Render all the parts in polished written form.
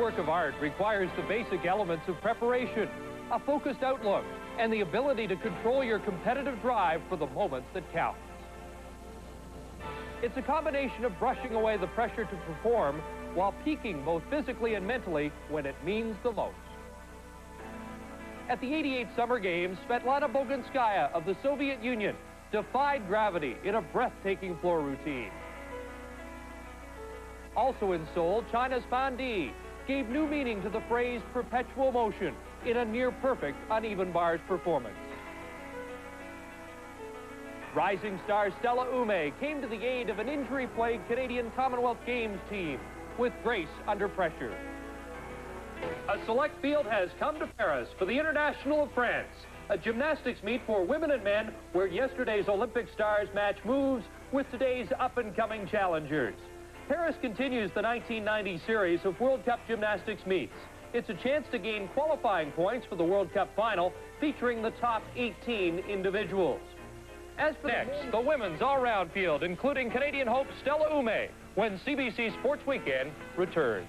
work of art requires the basic elements of preparation, a focused outlook, and the ability to control your competitive drive for the moments that count. It's a combination of brushing away the pressure to perform while peaking both physically and mentally when it means the most. At the '88 Summer Games, Svetlana Boginskaya of the Soviet Union defied gravity in a breathtaking floor routine. Also in Seoul, China's Fan Di gave new meaning to the phrase perpetual motion in a near-perfect uneven bars performance. Rising star Stella Ume came to the aid of an injury-plagued Canadian Commonwealth Games team with grace under pressure. A select field has come to Paris for the Intl of France, a gymnastics meet for women and men where yesterday's Olympic stars match moves with today's up-and-coming challengers. Paris continues the 1990 series of World Cup gymnastics meets. It's a chance to gain qualifying points for the World Cup final featuring the top 18 individuals. As for next, the women's all-round field, including Canadian hope Stella Ume, when CBC Sports Weekend returns.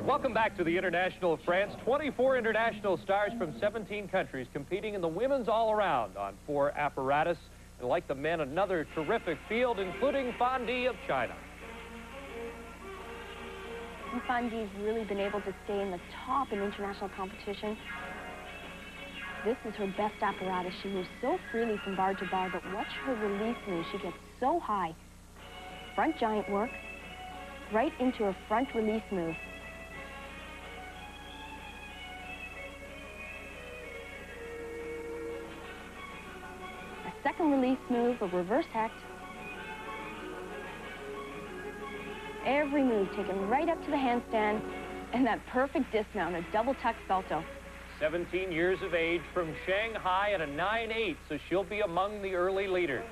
Welcome back to the Intl of France. 24 international stars from 17 countries competing in the women's all-around on 4 apparatus. And like the men, another terrific field, including Fan Di of China. Fan Di's really been able to stay in the top in international competition. This is her best apparatus. She moves so freely from bar to bar, but watch her release move. She gets so high. Front giant work, right into her front release move. A second release move, a reverse hecht. Every move taken right up to the handstand, and that perfect dismount, a double tuck salto. 17 years of age from Shanghai at a 9.8, so she'll be among the early leaders.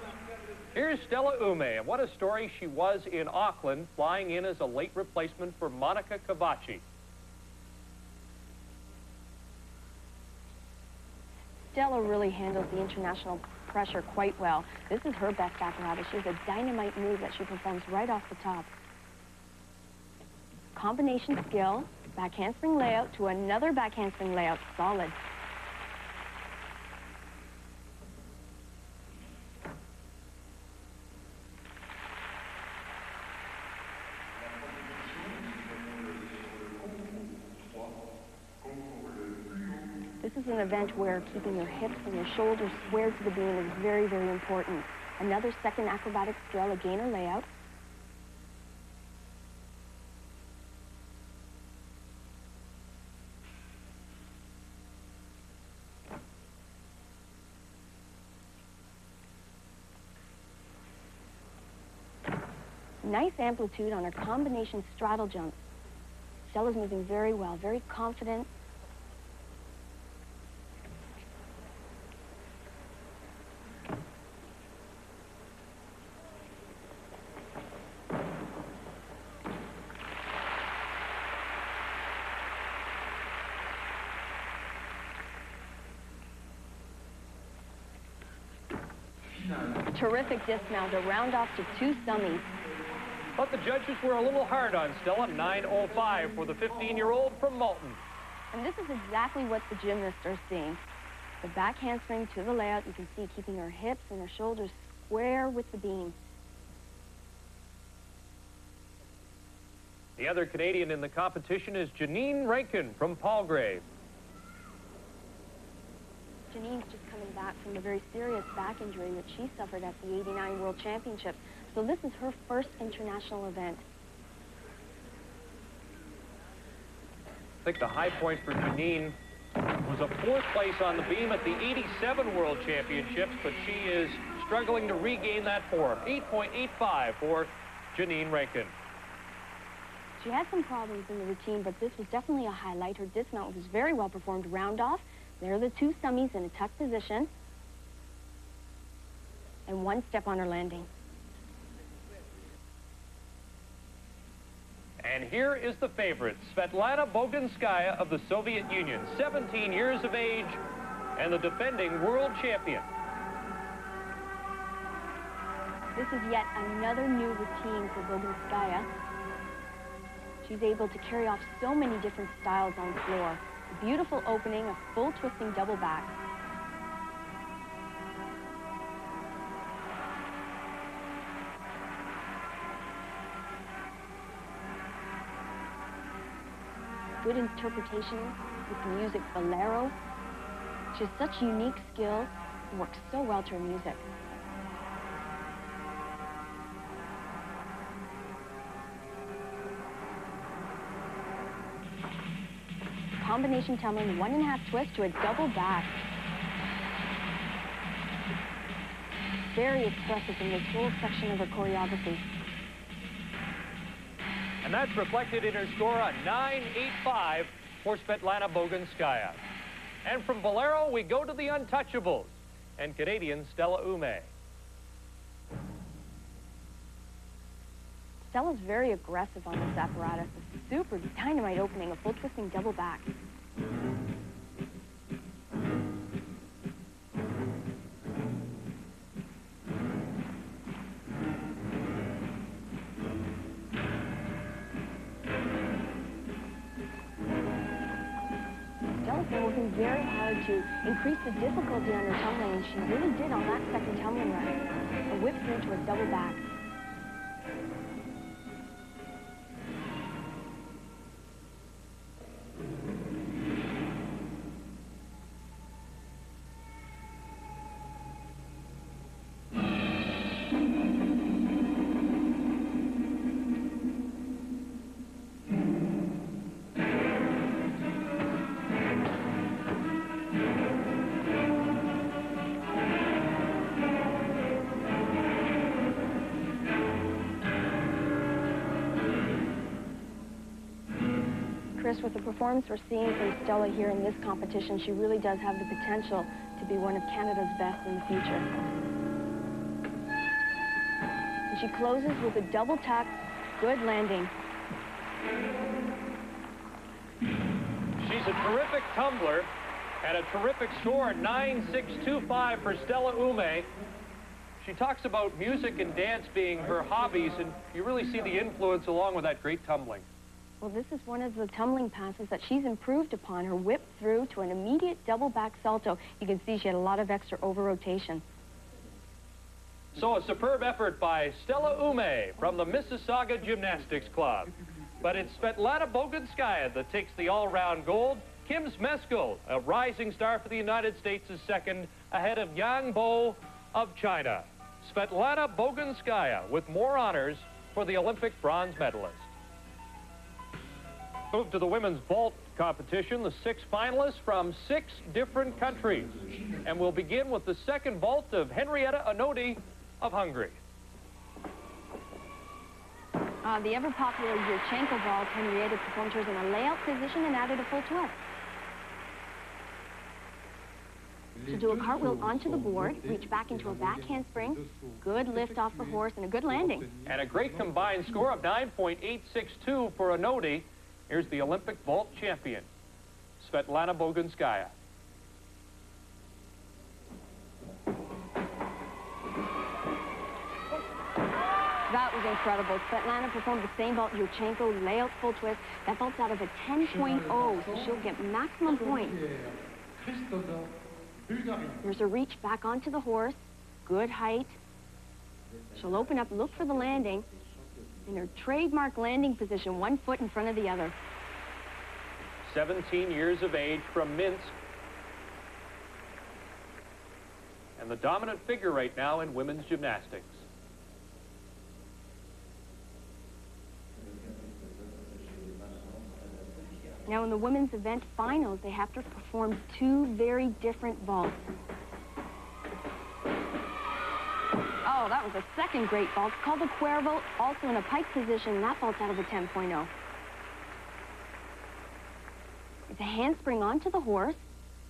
Here's Stella Ume, and what a story she was in Auckland, flying in as a late replacement for Monica Cavacci. Stella really handles the international pressure quite well. This is her best apparatus. She has a dynamite move that she performs right off the top. Combination skill, back handspring layout to another back handspring layout, solid. This is an event where keeping your hips and your shoulders squared to the beam is very, very important. Another second acrobatic skill, a gainer layout. Nice amplitude on her combination straddle jumps. Stella's moving very well, very confident. Terrific dismount, a round off to 2 summies. But the judges were a little hard on Stella, 9.05 for the 15-year-old from Malton. And this is exactly what the gymnasts are seeing. The back handspring to the layout, you can see keeping her hips and her shoulders square with the beam. The other Canadian in the competition is Janine Rankin from Palgrave. Janine's just coming back from a very serious back injury that she suffered at the '89 World Championships. So this is her first international event. I think the high point for Janine was a 4th place on the beam at the '87 World Championships, but she is struggling to regain that form. 8.85 for Janine Rankin. She had some problems in the routine, but this was definitely a highlight. Her dismount was very well performed. Round off. There are the 2 summies in a tuck position. And 1 step on her landing. And here is the favorite, Svetlana Boginskaya of the Soviet Union, 17 years of age, and the defending world champion. This is yet another new routine for Bogunskaya. She's able to carry off so many different styles on the floor. A beautiful opening, a full twisting double back. Good interpretation with the music bolero. She has such unique skill and works so well to her music. Combination tumbling, 1.5 twist to a double back. Very expressive in this whole section of her choreography. And that's reflected in her score on 9.85 for Svetlana Bogunskaya. And from bolero, we go to the untouchables and Canadian Stella Ume. Stella's very aggressive on this apparatus. A super dynamite opening, a full twisting double back. Stella's been working very hard to increase the difficulty on her tumbling, and she really did on that second tumbling run. A whip through to a double back. Chris, with the performance we're seeing from Stella here in this competition, she really does have the potential to be one of Canada's best in the future. And she closes with a double tuck, good landing. She's a terrific tumbler and a terrific score, 9.625 for Stella Ume. She talks about music and dance being her hobbies, and you really see the influence along with that great tumbling. Well, this is one of the tumbling passes that she's improved upon. Her whip through to an immediate double back salto. You can see she had a lot of extra over rotation. So a superb effort by Stella Ume from the Mississauga Gymnastics Club. But it's Svetlana Bogunskaya that takes the all-round gold. Kim Zmeskal, a rising star for the United States, is second, ahead of Yang Bo of China. Svetlana Bogunskaya with more honors for the Olympic bronze medalist. Move to the women's vault competition, the 6 finalists from 6 different countries. And we'll begin with the second vault of Henrietta Anodi of Hungary. The ever-popular Yurchenko vault, Henrietta performed hers in a layout position and added a full twist. She'll do a cartwheel onto the board, reach back into a back handspring, good lift off the horse, and a good landing. And a great combined score of 9.862 for Anodi. Here's the Olympic vault champion, Svetlana Bogunskaya. That was incredible. Svetlana performed the same vault, Yurchenko, layout full twist. That vault's out of a 10.0, so she'll get maximum points. There's a reach back onto the horse, good height. She'll open up, look for the landing. In her trademark landing position, 1 foot in front of the other. 17 years of age from Minsk. And the dominant figure right now in women's gymnastics. Now in the women's event finals, they have to perform 2 very different vaults. Oh, that was a second great vault. It's called the Cuervo, also in a pike position. That vault's out of a 10.0. It's a handspring onto the horse.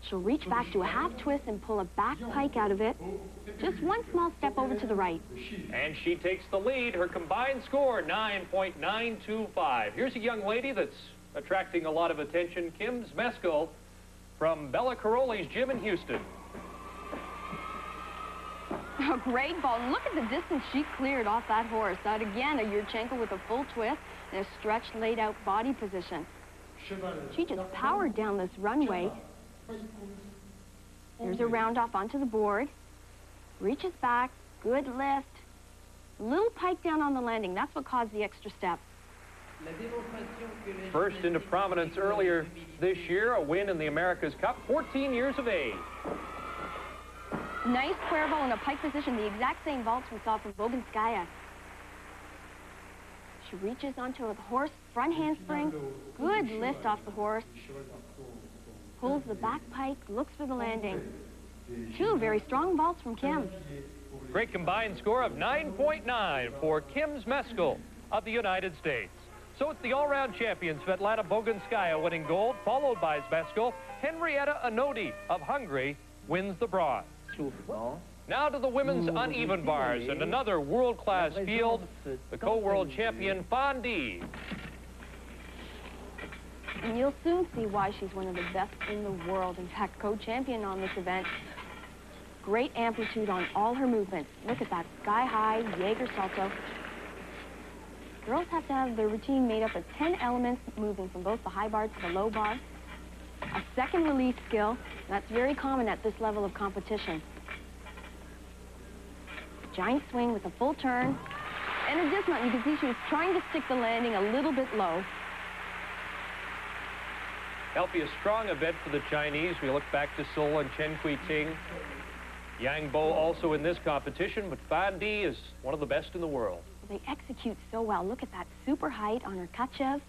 She'll reach back to a half twist and pull a back pike out of it. Just 1 small step over to the right. And she takes the lead. Her combined score, 9.925. Here's a young lady that's attracting a lot of attention, Kim Zmeskal from Bella Caroli's gym in Houston. A great ball. And look at the distance she cleared off that horse. That again, a Yurchenko with a full twist and a stretched, laid-out body position. She just powered down this runway. There's a round off onto the board. Reaches back. Good lift. Little pike down on the landing. That's what caused the extra step. First into prominence earlier this year, a win in the America's Cup, 14 years of age. Nice square ball in a pike position, the exact same vaults we saw from Bogunskaya. She reaches onto the horse, front handspring, good lift off the horse. Pulls the back pike, looks for the landing. Two very strong vaults from Kim. Great combined score of 9.9 for Kim Zmeskal of the United States. So it's the all-round champion Svetlana Bogunskaya winning gold, followed by Zmeskal. Henrietta Anodi of Hungary wins the bronze. Now to the women's uneven bars and another world-class field, the co-world champion Fondi. And you'll soon see why she's one of the best in the world. In fact, co-champion on this event. Great amplitude on all her movements. Look at that sky-high Jaeger salto. Girls have to have their routine made up of 10 elements, moving from both the high bar to the low bar. A second release skill. That's very common at this level of competition. Giant swing with a full turn. And a dismount. You can see she was trying to stick the landing a little bit low. That'll be a strong event for the Chinese. We look back to Seoul and Chen Kui-ting. Yang Bo also in this competition, but Fondi is one of the best in the world. They execute so well. Look at that super height on her Kachev.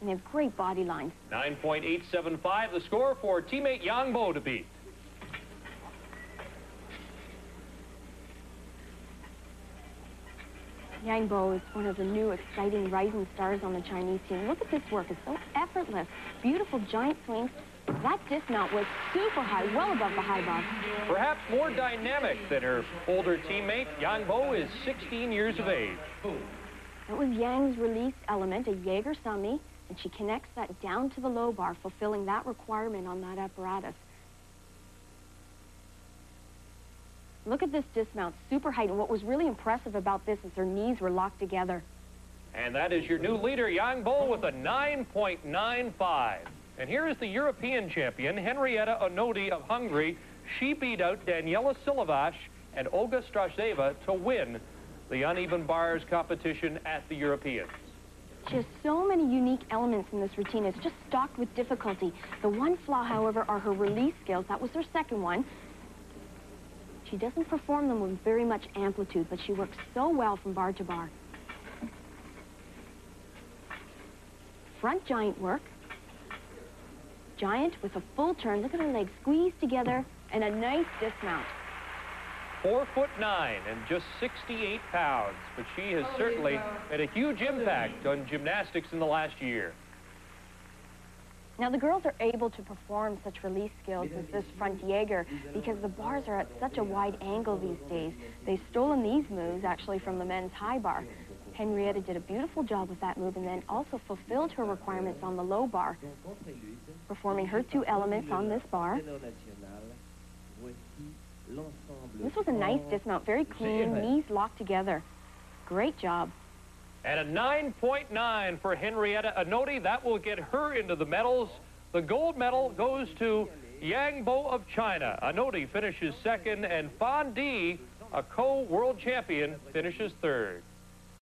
And they have great body lines. 9.875, the score for teammate Yang Bo to beat. Yang Bo is one of the new exciting rising stars on the Chinese team. Look at this work. It's so effortless. Beautiful giant swings. That dismount was super high, well above the high bar. Perhaps more dynamic than her older teammate, Yang Bo is 16 years of age. That was Yang's release element, a Jaeger Sumi, and she connects that down to the low bar, fulfilling that requirement on that apparatus. Look at this dismount, super height, and what was really impressive about this is her knees were locked together. And that is your new leader, Yang Bo, with a 9.95. And here is the European champion, Henrietta Anodi of Hungary. She beat out Daniela Silovash and Olga Strasheva to win the uneven bars competition at the Europeans. She has so many unique elements in this routine. It's just stocked with difficulty. The one flaw, however, are her release skills. That was her second one. She doesn't perform them with very much amplitude, but she works so well from bar to bar. Front giant work. Giant with a full turn. Look at her legs squeezed together and a nice dismount. 4'9" and just 68 pounds, but she has certainly made a huge impact on gymnastics in the last year. Now the girls are able to perform such release skills as this front Jaeger because the bars are at such a wide angle these days. They've stolen these moves actually from the men's high bar. Henrietta did a beautiful job with that move and then also fulfilled her requirements on the low bar, performing her two elements on this bar. This was a nice dismount, very clean, knees locked together. Great job. And a 9.9 for Henrietta Anodi. That will get her into the medals. The gold medal goes to Yang Bo of China. Anodi finishes second, and Fondi, a co-world champion, finishes third.